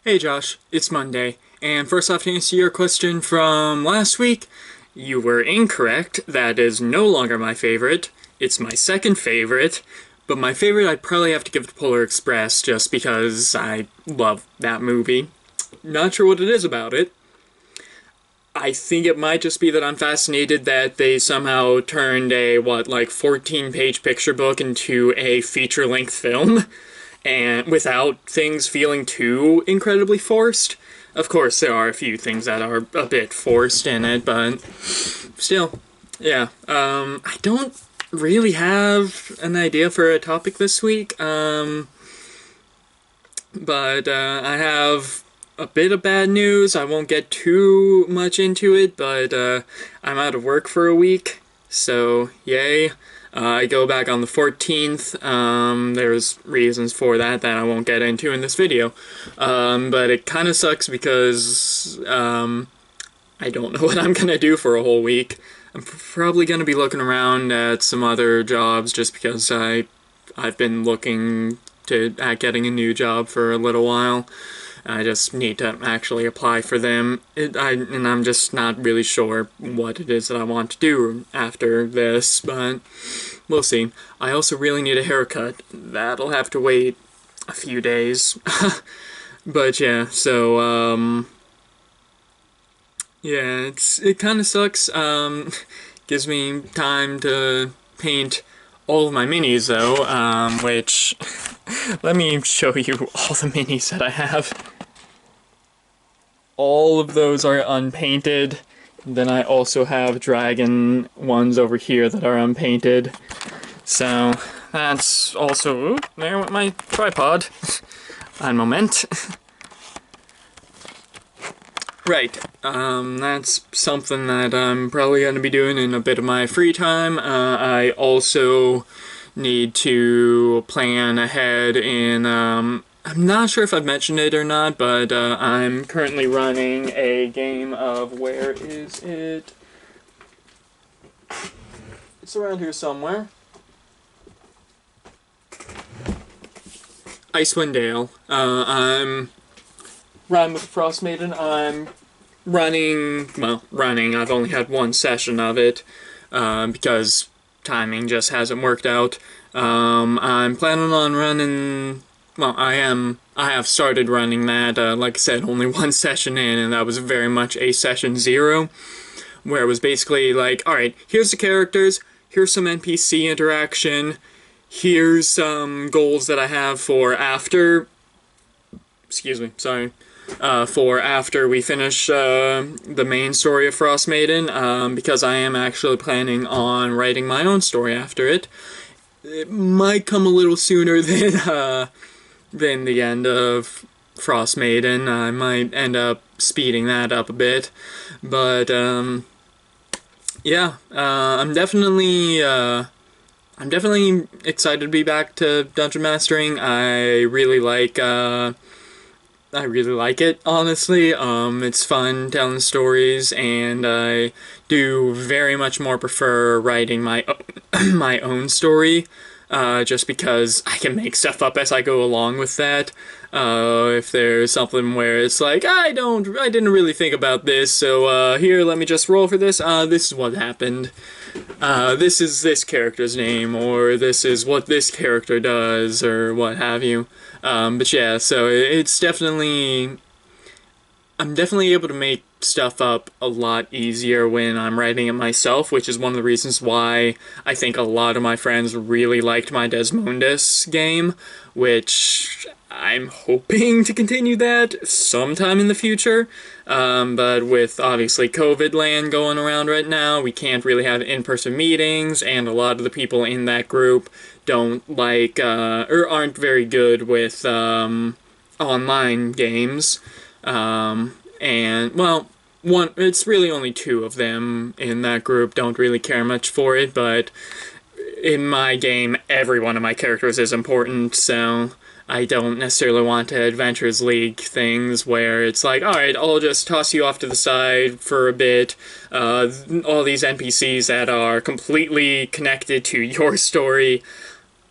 Hey Josh, it's Monday, and first off, to answer your question from last week, you were incorrect. That is no longer my favorite. It's my second favorite, but my favorite I'd probably have to give to Polar Express just because I love that movie. Not sure what it is about it. I think it might just be that I'm fascinated that they somehow turned a, 14-page picture book into a feature-length film, and without things feeling too incredibly forced. Of course, there are a few things that are a bit forced in it, but still, yeah. I don't really have an idea for a topic this week, but I have a bit of bad news. I won't get too much into it, but I'm out of work for a week, so yay. I go back on the 14th. There's reasons for that I won't get into in this video. But it kind of sucks because I don't know what I'm going to do for a whole week. I'm probably going to be looking around at some other jobs just because I've been looking at getting a new job for a little while. I just need to actually apply for them, and I'm just not really sure what it is that I want to do after this, but we'll see. I also really need a haircut. That'll have to wait a few days. But yeah, so, yeah, it kind of sucks. Gives me time to paint all of my minis, though, which, let me show you all the minis that I have. All of those are unpainted. Then I also have dragon ones over here that are unpainted. So that's also... Ooh, there went my tripod. Un moment. Right, that's something that I'm probably going to be doing in a bit of my free time. I also need to plan ahead in... I'm not sure if I've mentioned it or not, but I'm currently running a game of... Where is it? It's around here somewhere. Icewind Dale. I'm riding with the Frost Maiden. I'm running. I've only had one session of it because timing just hasn't worked out. I'm planning on running... Well, I have started running that, like I said, only one session in, and that was very much a session 0, where it was basically like, alright, here's the characters, here's some NPC interaction, here's some goals that I have for after, for after we finish the main story of Frost Maiden, because I am actually planning on writing my own story after it. It might come a little sooner than the end of Frost Maiden. I might end up speeding that up a bit, but yeah, I'm definitely excited to be back to Dungeon Mastering. I really like it, honestly. It's fun telling stories, and I do very much more prefer writing my my own story. Just because I can make stuff up as I go along with that. If there's something where it's like, I didn't really think about this, so here, let me just roll for this. This is what happened. This is this character's name, or this is what this character does, or what have you. But yeah, so it's definitely... I'm definitely able to make stuff up a lot easier when I'm writing it myself, which is one of the reasons why I think a lot of my friends really liked my Desmondus game, which I'm hoping to continue that sometime in the future. But with obviously COVID land going around right now, we can't really have in-person meetings, and a lot of the people in that group don't like, or aren't very good with online games. And, well, it's really only 2 of them in that group don't really care much for it, but in my game, every one of my characters is important, so I don't necessarily want to Adventures League things where it's like, alright, I'll just toss you off to the side for a bit. All these NPCs that are completely connected to your story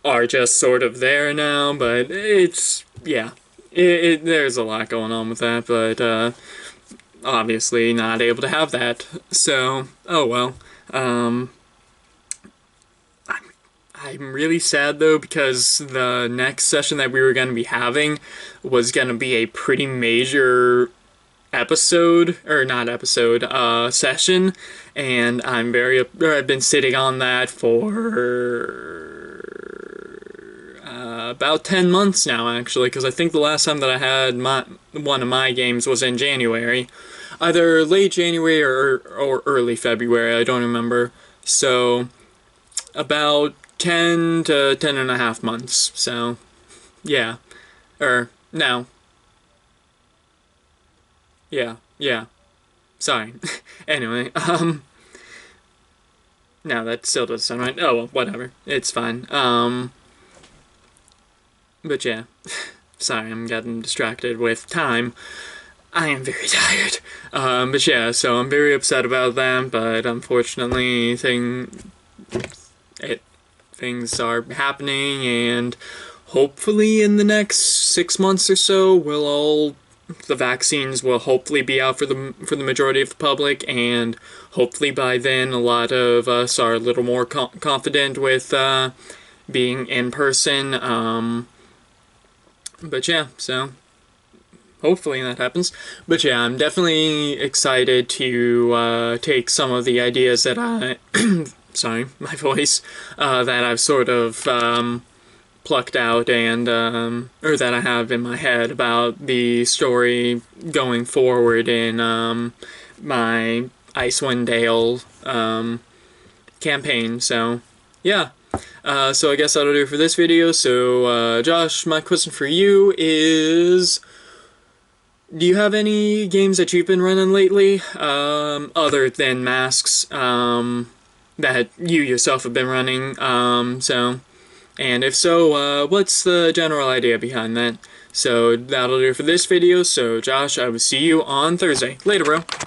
are just sort of there now, but it's, yeah. there's a lot going on with that, but obviously not able to have that. So, oh well. I'm really sad though, because the next session that we were going to be having was going to be a pretty major episode, or not episode, session, and I've been sitting on that for about 10 months now, actually, because I think the last time that I had one of my games was in January. Either late January or early February, I don't remember. So, about 10 to 10 and a half months, so, yeah. No. Yeah. Sorry. Anyway, no, that still doesn't sound right. Oh, well, whatever. It's fine. But yeah. Sorry, I'm getting distracted with time. I am very tired. But yeah, so I'm very upset about that, but unfortunately, things are happening, and hopefully in the next 6 months or so, the vaccines will hopefully be out for the majority of the public, and hopefully by then a lot of us are a little more confident with being in person. But yeah, so hopefully that happens. But yeah, I'm definitely excited to take some of the ideas that sorry, my voice, that I've sort of plucked out and or that I have in my head about the story going forward in my Icewind Dale campaign. So yeah. So I guess that'll do it for this video. So Josh, my question for you is, do you have any games that you've been running lately, other than Masks, that you yourself have been running? And if so, what's the general idea behind that? So that'll do it for this video. So Josh, I will see you on Thursday. Later, bro.